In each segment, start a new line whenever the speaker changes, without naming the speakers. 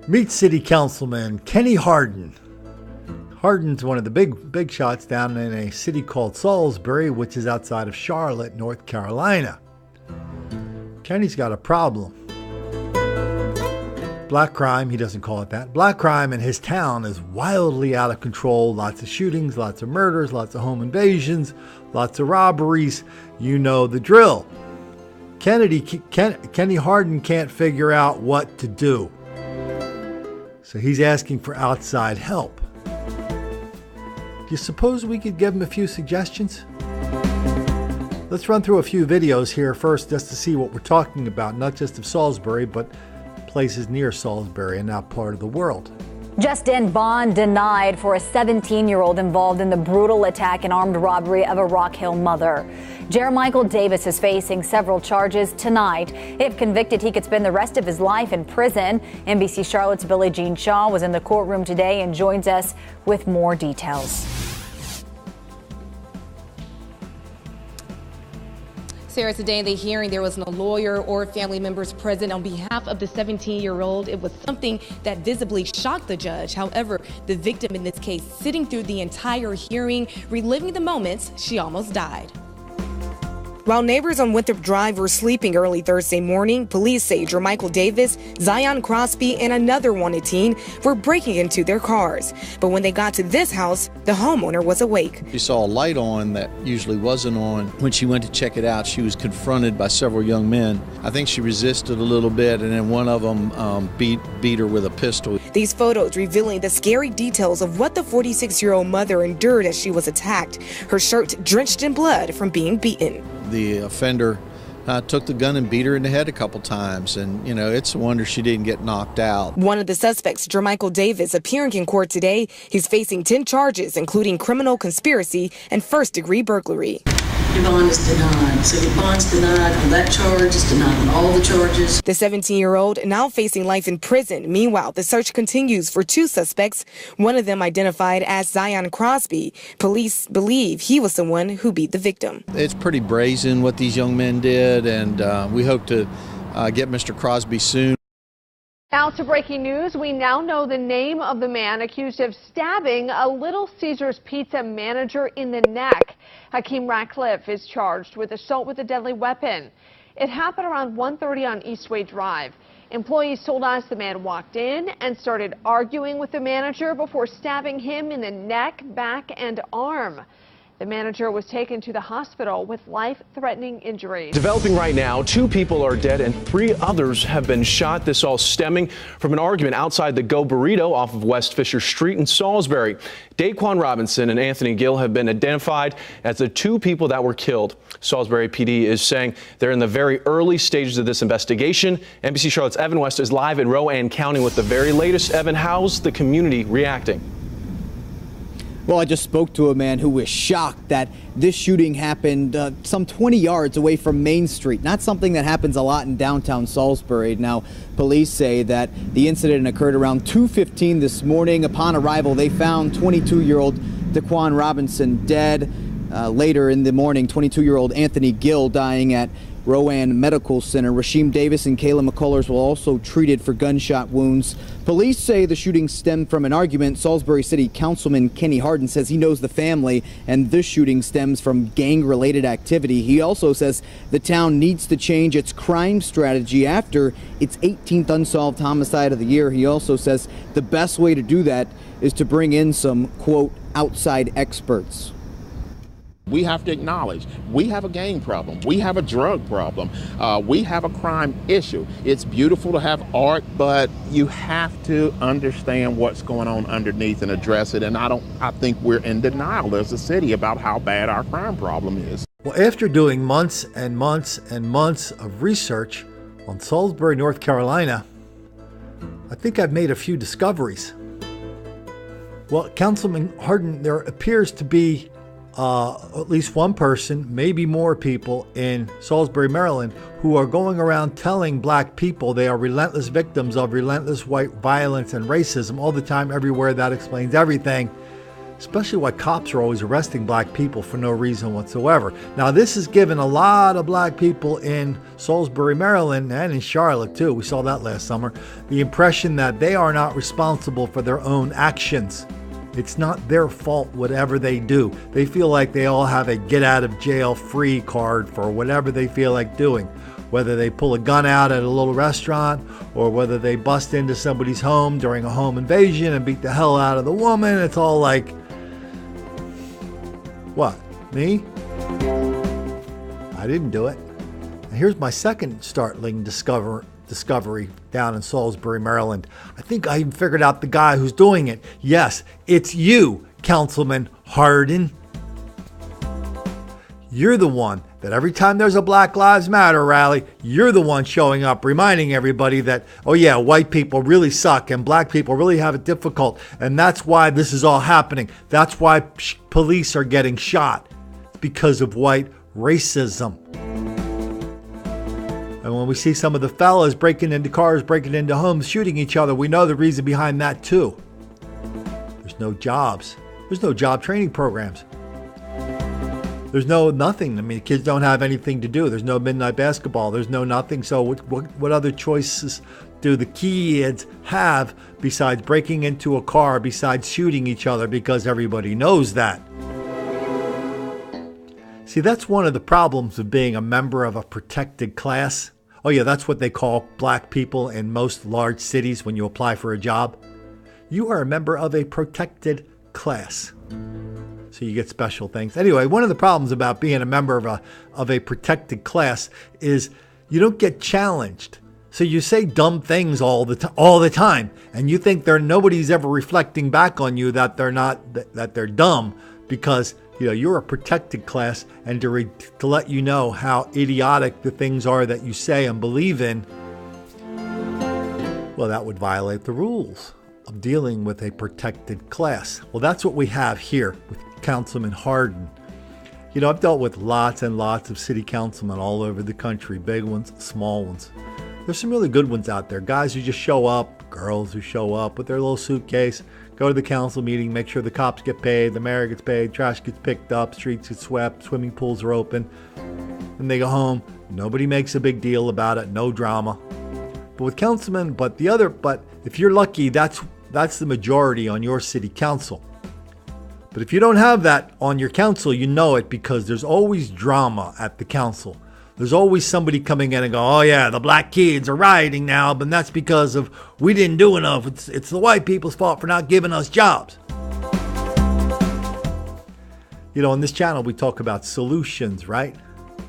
Meet City Councilman Kenny Hardin. Hardin's one of the big shots down in a city called Salisbury, which is outside of Charlotte, North Carolina. Kenny's got a problem. Black crime, he doesn't call it that. Black crime in his town is wildly out of control. Lots of shootings, lots of murders, lots of home invasions, lots of robberies. You know the drill. Kenny Hardin can't figure out what to do. So he's asking for outside help. Do you suppose we could give him a few suggestions? Let's run through a few videos here first just to see what we're talking about, not just of Salisbury, but places near Salisbury and that part of the world.
Justin bond denied for a 17-year-old involved in the brutal attack and armed robbery of a Rock Hill mother. Jeremichael Davis is facing several charges tonight. If convicted, he could spend the rest of his life in prison. NBC Charlotte's Billie Jean Shaw was in the courtroom today and joins us with more details.
Sarah, today in the hearing, there was no lawyer or family members present on behalf of the 17-year-old. It was something that visibly shocked the judge. However, the victim in this case sitting through the entire hearing, reliving the moments she almost died. While neighbors on Winthrop Drive were sleeping early Thursday morning, police say Jermichael Davis, Zion Crosby, and another wanted teen were breaking into their cars. But when they got to this house, the homeowner was awake.
She saw a light on that usually wasn't on. When she went to check it out, she was confronted by several young men. I think she resisted a little bit, and then one of them beat her with a pistol.
These photos revealing the scary details of what the 46-year-old mother endured as she was attacked, her shirt drenched in blood from being beaten.
The offender took the gun and beat her in the head a couple times, and it's a wonder she didn't get knocked out.
One of the suspects, Jermichael Davis, appearing in court today. He's facing 10 charges, including criminal conspiracy and first-degree burglary.
Your bond is denied. So your bond's denied on that charge, it's denied on all the charges.
The 17-year-old now facing life in prison. Meanwhile, the search continues for 2 suspects, one of them identified as Zion Crosby. Police believe he was the one who beat the victim.
It's pretty brazen what these young men did, and we hope to get Mr. Crosby soon.
Now to breaking news. We now know the name of the man accused of stabbing a Little Caesars Pizza manager in the neck. Hakeem Ratcliffe is charged with assault with a deadly weapon. It happened around 1:30 on Eastway Drive. Employees told us the man walked in and started arguing with the manager before stabbing him in the neck, back, and arm. The manager was taken to the hospital with life-threatening injuries.
Developing right now, 2 people are dead and 3 others have been shot. This all stemming from an argument outside the Go Burrito off of West Fisher Street in Salisbury. Daquan Robinson and Anthony Gill have been identified as the 2 people that were killed. Salisbury PD is saying they're in the very early stages of this investigation. NBC Charlotte's Evan West is live in Rowan County with the very latest. Evan, how's the community reacting?
Well, I just spoke to a man who was shocked that this shooting happened some 20 yards away from Main Street. Not something that happens a lot in downtown Salisbury. Now, police say that the incident occurred around 2:15 this morning. Upon arrival, they found 22-year-old Daquan Robinson dead. Later in the morning, 22-year-old Anthony Gill dying at Rowan Medical Center. Rasheem Davis and Kayla McCullers were also treated for gunshot wounds. Police say the shooting stemmed from an argument. Salisbury City Councilman Kenny Hardin says he knows the family, and this shooting stems from gang-related activity. He also says the town needs to change its crime strategy after its 18th unsolved homicide of the year. He also says the best way to do that is to bring in some, quote, outside experts.
We have to acknowledge we have a gang problem. We have a drug problem. We have a crime issue. It's beautiful to have art, but you have to understand what's going on underneath and address it. And I think we're in denial as a city about how bad our crime problem is.
Well, after doing months and months and months of research on Salisbury, North Carolina, I think I've made a few discoveries. Well, Councilman Hardin, there appears to be at least one person, maybe more people in Salisbury, Maryland, who are going around telling black people they are relentless victims of relentless white violence and racism all the time, everywhere. That explains everything. especially why cops are always arresting black people for no reason whatsoever. Now, this has given a lot of black people in Salisbury, Maryland, and in Charlotte too, we saw that last summer, the impression that they are not responsible for their own actions. It's not their fault whatever they do. They feel like they all have a get out of jail free card for whatever they feel like doing. Whether they pull a gun out at a little restaurant, or whether they bust into somebody's home during a home invasion and beat the hell out of the woman, it's all like, what, me? I didn't do it. And here's my second startling discovery down in Salisbury, Maryland. I think I even figured out the guy who's doing it. Yes, it's you, Councilman Hardin. You're the one that every time there's a Black Lives Matter rally, you're the one showing up, reminding everybody that, oh yeah, white people really suck and black people really have it difficult. And that's why this is all happening. That's why police are getting shot. It's because of white racism. And when we see some of the fellas breaking into cars, breaking into homes, shooting each other, we know the reason behind that too. There's no jobs. There's no job training programs. There's no nothing. I mean, kids don't have anything to do. There's no midnight basketball. There's no nothing. So what other choices do the kids have besides breaking into a car, besides shooting each other, because everybody knows that? See, that's one of the problems of being a member of a protected class. Oh yeah, that's what they call black people in most large cities when you apply for a job. You are a member of a protected class. So you get special things. Anyway, one of the problems about being a member of a protected class is you don't get challenged. So you say dumb things all the time, and you think nobody's ever reflecting back on you that they're dumb, because you're a protected class, and to let you know how idiotic the things are that you say and believe in, well, that would violate the rules of dealing with a protected class. Well, that's what we have here with Councilman Hardin. I've dealt with lots and lots of city councilmen all over the country, big ones, small ones. There's some really good ones out there, guys who just show up, girls who show up with their little suitcase, go to the council meeting, make sure the cops get paid, the mayor gets paid, trash gets picked up, streets get swept, swimming pools are open, and they go home. Nobody makes a big deal about it, no drama. But with councilmen, but if you're lucky, that's the majority on your city council. But if you don't have that on your council, you know it, because there's always drama at the council. There's always somebody coming in and go, oh yeah, the black kids are rioting now, but that's because of we didn't do enough. It's the white people's fault for not giving us jobs. On this channel, we talk about solutions, right?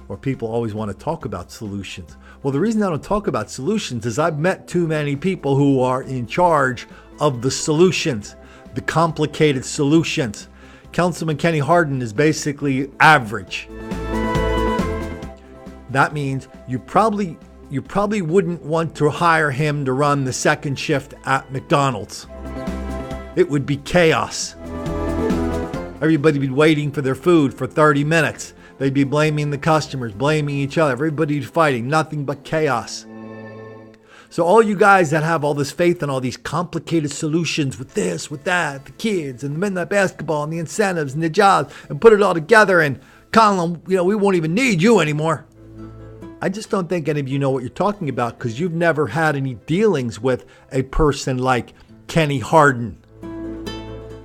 Or people always want to talk about solutions. Well, the reason I don't talk about solutions is I've met too many people who are in charge of the solutions, the complicated solutions. Councilman Kenny Hardin is basically average. That means you probably wouldn't want to hire him to run the second shift at McDonald's. It would be chaos. Everybody would be waiting for their food for 30 minutes. They'd be blaming the customers, blaming each other. Everybody'd be fighting, nothing but chaos. So all you guys that have all this faith in all these complicated solutions with this, with that, the kids and the midnight basketball and the incentives and the jobs, and put it all together, and Colin, we won't even need you anymore. I just don't think any of you know what you're talking about, because you've never had any dealings with a person like Kenny Hardin,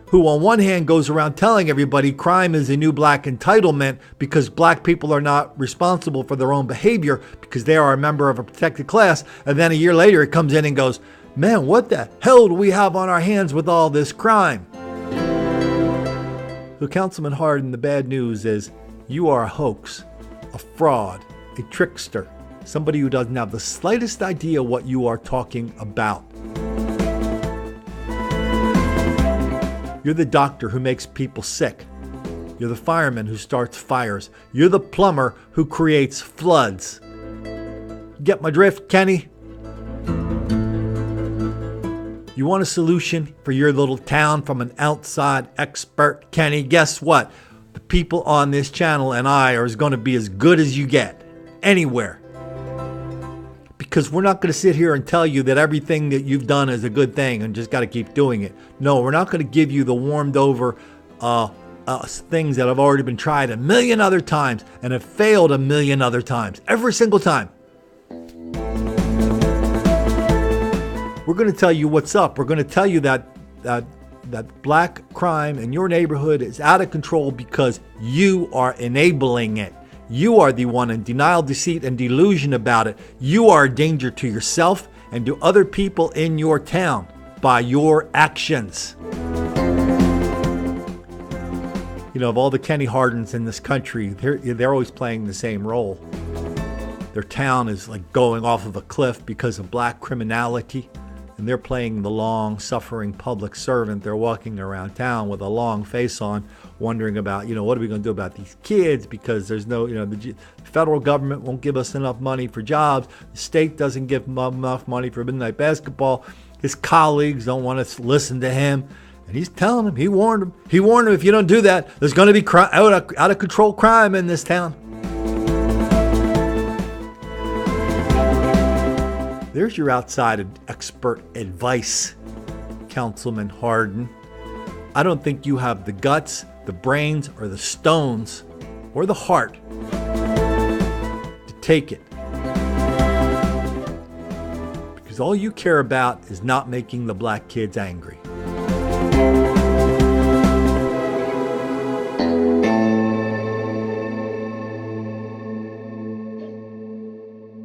who on one hand goes around telling everybody crime is a new black entitlement because black people are not responsible for their own behavior because they are a member of a protected class. And then a year later, it comes in and goes, man, what the hell do we have on our hands with all this crime? So Councilman Hardin, the bad news is you are a hoax, a fraud, a trickster, somebody who doesn't have the slightest idea what you are talking about. You're the doctor who makes people sick. You're the fireman who starts fires. You're the plumber who creates floods. Get my drift, Kenny? You want a solution for your little town from an outside expert, Kenny? Guess what? The people on this channel and I are going to be as good as you get anywhere. Because we're not going to sit here and tell you that everything that you've done is a good thing and just got to keep doing it. No, we're not going to give you the warmed over things that have already been tried a million other times and have failed a million other times, every single time. We're going to tell you what's up. We're going to tell you that black crime in your neighborhood is out of control because you are enabling it. You are the one in denial, deceit, and delusion about it. You are a danger to yourself and to other people in your town by your actions. You know, of all the Kenny Hardens in this country, they're always playing the same role. Their town is like going off of a cliff because of black criminality, and they're playing the long-suffering public servant. They're walking around town with a long face on, wondering about, what are we going to do about these kids, because there's no, the federal government won't give us enough money for jobs. The state doesn't give enough money for midnight basketball. His colleagues don't want to listen to him. And he's telling them, he warned them, if you don't do that, there's going to be out of control crime in this town. There's your outside expert advice, Councilman Harden. I don't think you have the guts, the brains, or the stones, or the heart to take it. Because all you care about is not making the black kids angry.